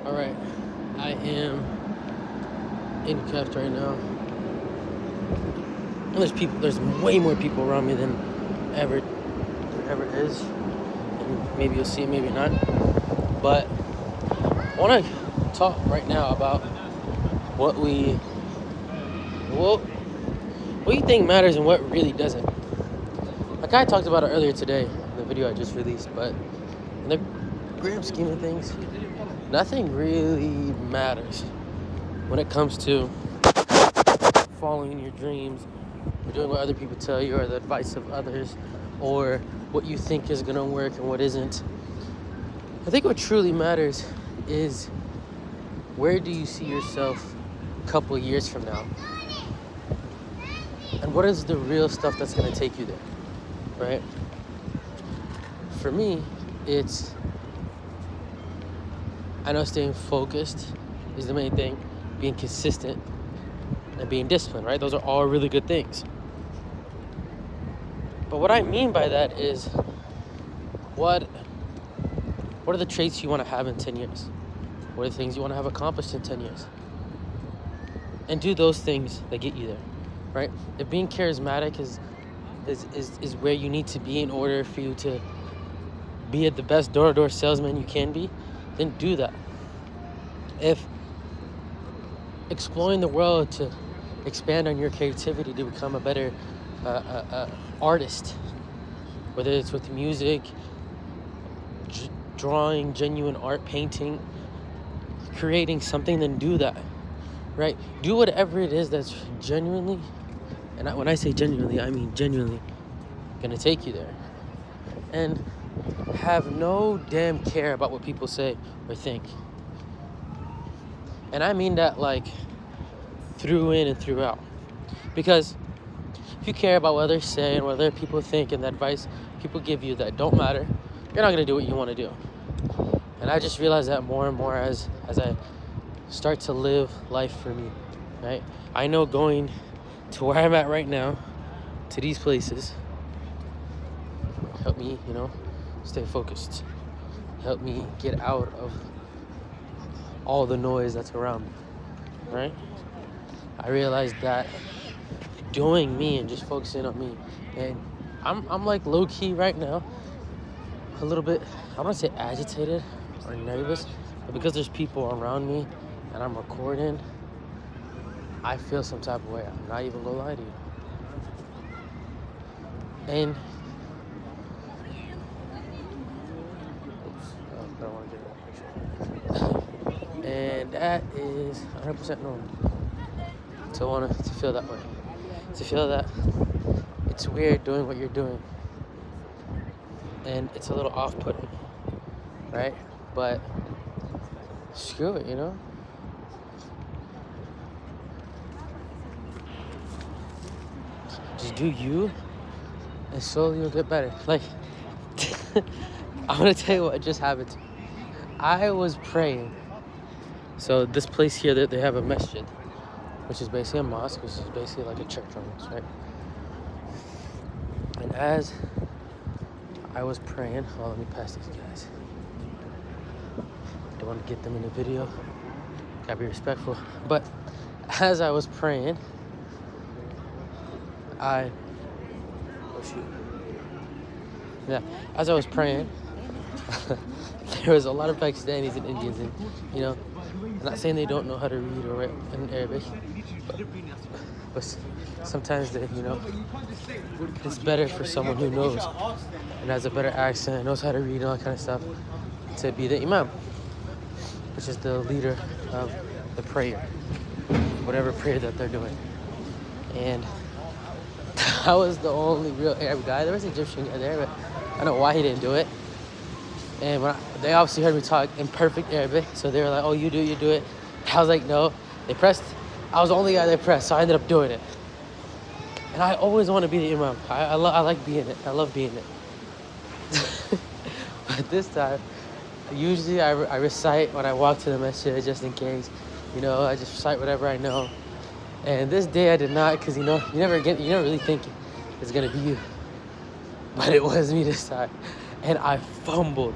All right, I am in Qatar right now, and there's way more people around me than ever there ever is, and maybe you'll see it, maybe not. But I want to talk right now about what what you think matters and what really doesn't. Like I talked about it earlier today in the video I just released, but in the grand scheme of things, nothing really matters when it comes to following your dreams or doing what other people tell you or the advice of others or what you think is going to work and what isn't. I think what truly matters is where do you see yourself a couple years from now? And what is the real stuff that's going to take you there, right? For me, I know staying focused is the main thing, being consistent, and being disciplined, right? Those are all really good things. But what I mean by that is, what are the traits you want to have in 10 years? What are the things you want to have accomplished in 10 years? And do those things that get you there, right? If being charismatic is where you need to be in order for you to be the best door-to-door salesman you can be, then do that. If exploring the world to expand on your creativity to become a better artist, whether it's with music, drawing, genuine art, painting, creating something, then do that, right? Do whatever it is that's genuinely, and when I say genuinely, I mean genuinely gonna take you there. And have no damn care about what people say or think. And I mean that like through in and throughout. Because if you care about what others say and what other people think and the advice people give you that don't matter, you're not gonna do what you wanna do. And I just realize that more and more as I start to live life for me, right? I know going to where I'm at right now, to these places, help me, stay focused. Help me get out of all the noise that's around me, right? I realized that doing me and just focusing on me, and I'm like low key right now, a little bit, I don't want to say agitated or nervous, but because there's people around me and I'm recording, I feel some type of way. I'm not even gonna lie to you. And I don't want to get that picture. And that is 100% normal to feel that way. To feel that it's weird doing what you're doing. And it's a little off-putting, right? But screw it, Just do you, and slowly you'll get better. Like, I'm gonna tell you what just happened to me. I was praying. So this place here, they have a masjid, which is basically a mosque, which is basically like a church almost, right? And as I was praying, let me pass these guys. Don't want to get them in the video. Gotta be respectful. But as I was praying, as I was praying, there was a lot of Pakistanis and Indians, and I'm not saying they don't know how to read or write in Arabic, but sometimes it's better for someone who knows and has a better accent, knows how to read and all that kind of stuff, to be the imam, which is the leader of the prayer, whatever prayer that they're doing. And I was the only real Arab guy. There was an Egyptian guy there, but I don't know why he didn't do it. And they obviously heard me talk in perfect Arabic, so they were like, "Oh, you do it." I was like, "No." They pressed. I was the only guy they pressed, so I ended up doing it. And I always want to be the imam. I like being it. I love being it. But this time, usually I recite when I walk to the masjid just in case. I just recite whatever I know. And this day I did not, because you never really think it's gonna be you. But it was me this time. And I fumbled.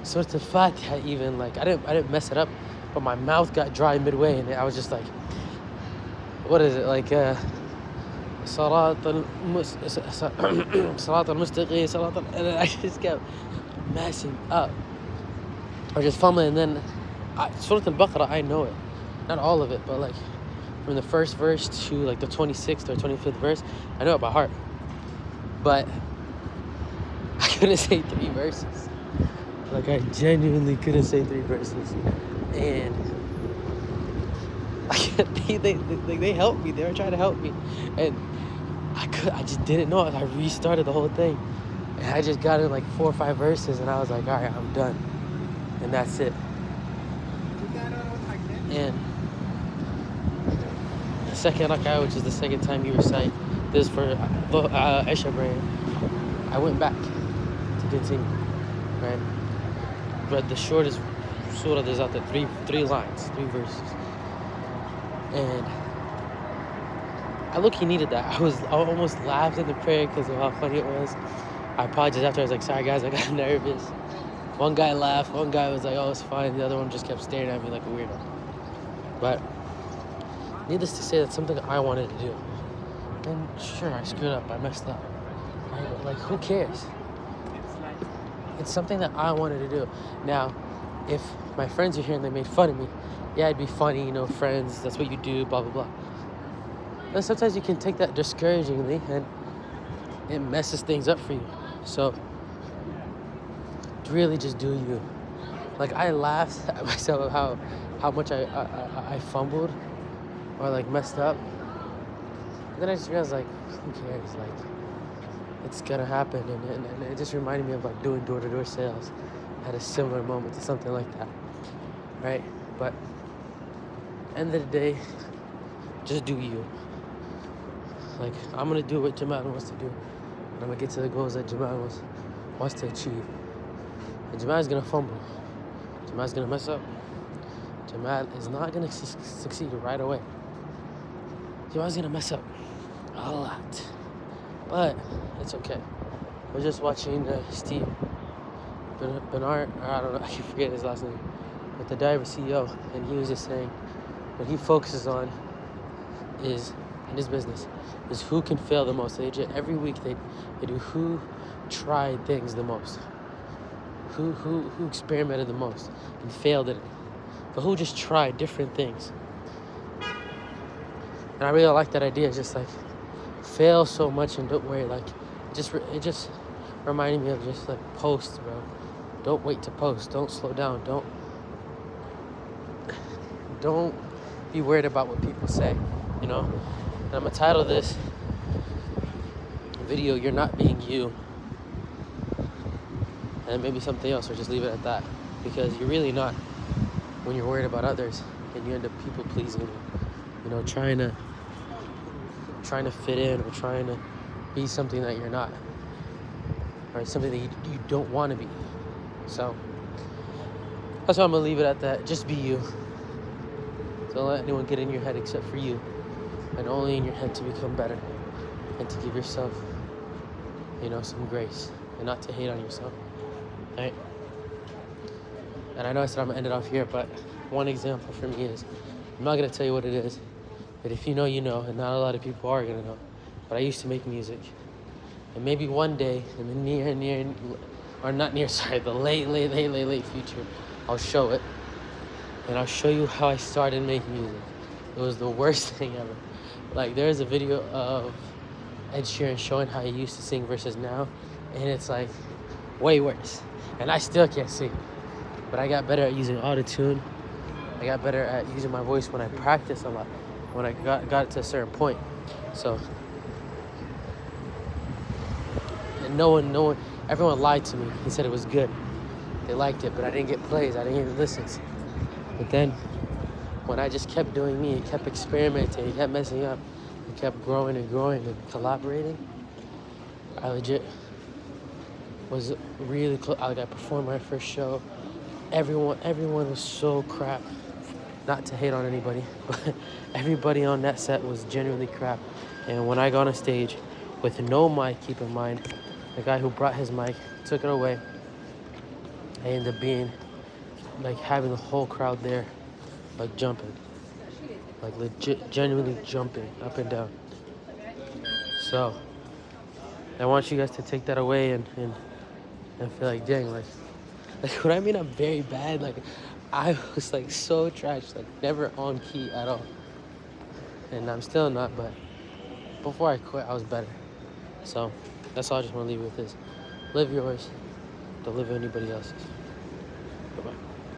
So it's the Fatiha even, I didn't mess it up. but my mouth got dry midway, and I was just like, what is it, like salat salat al-mustaqi, and then I just kept messing up or just fumbling. And then Surah al-Baqarah, I know it, not all of it, but like from the first verse to like the 26th or 25th verse, I know it by heart, but I couldn't say 3 verses. Like, I genuinely couldn't say 3 verses, and they helped me. They were trying to help me, and I just didn't know it. I restarted the whole thing, and I just got in like 4 or 5 verses, and I was like, all right, I'm done, and that's it. And the second rak'ah, which is the second time you recite this for Isha prayer, I went back to continue, right? But the shortest surah, there's out there 3 lines, 3 verses. And I look, he needed that. I almost laughed in the prayer because of how funny it was. I apologized after. I was like, sorry guys, I got nervous. One guy laughed, one guy was like, oh, it's fine. The other one just kept staring at me like a weirdo. But needless to say, that's something I wanted to do. And sure, I screwed up, I messed up. Right? But like, who cares? It's something that I wanted to do. Now, if my friends are here and they made fun of me, yeah, it'd be funny, you know, friends, that's what you do, blah, blah, blah. But sometimes you can take that discouragingly and it messes things up for you. So, really just do you. Like, I laughed at myself of how much I fumbled or, like, messed up. And then I just realized, like, who cares? Like, it's gonna happen. And it just reminded me of, like, doing door-to-door sales. I had a similar moment to something like that, right? But end of the day, just do you. Like, I'm gonna do what Jamal wants to do, and I'm gonna get to the goals that Jamal wants to achieve. And Jamal's gonna fumble. Jamal's gonna mess up. Jamal is not gonna succeed right away. Jamal's gonna mess up a lot, but it's okay. I was just watching Steve Bernard, I don't know, I can forget his last name, but the Diver CEO, and he was just saying what he focuses on is, in his business, is who can fail the most. Every week they do who tried things the most, who experimented the most and failed at it, but who just tried different things. And I really like that idea. It's just like, fail so much and don't worry. Like, it just reminded me of just like post, bro. Don't wait to post. Don't slow down. Don't be worried about what people say, you know? And I'm gonna title this video, You're Not Being You. And then maybe something else, or just leave it at that. Because you're really not when you're worried about others and you end up people pleasing, you know, trying to fit in or trying to be something that you're not, or something that you don't want to be. So that's why I'm gonna leave it at that. Just be you. Don't let anyone get in your head except for you, and only in your head to become better and to give yourself, you know, some grace and not to hate on yourself. Right? And I know I said I'm gonna end it off here, but one example for me is, I'm not gonna tell you what it is, but if you know, you know, and not a lot of people are gonna know. But I used to make music, and maybe one day in the the late future, I'll show it, and I'll show you how I started making music. It was the worst thing ever. Like, there's a video of Ed Sheeran showing how he used to sing versus now, and it's like way worse. And I still can't sing, but I got better at using auto-tune. I got better at using my voice when I practiced a lot, when I got it to a certain point. So, and no one, everyone lied to me. He said it was good. They liked it, but I didn't get plays. I didn't get listens. But then, when I just kept doing me, kept experimenting, kept messing up, and kept growing and collaborating, I legit was really close. I performed my first show. Everyone was so crap. Not to hate on anybody, but everybody on that set was genuinely crap. And when I got on stage with no mic, keep in mind, the guy who brought his mic took it away. I ended up being like having the whole crowd there like jumping, like legit, genuinely jumping up and down. So I want you guys to take that away and feel like, dang, like what I mean, I'm very bad. Like I was like so trash, like never on key at all, and I'm still not. But before I quit, I was better. So that's all I just want to leave you with is live yours, don't live anybody else's.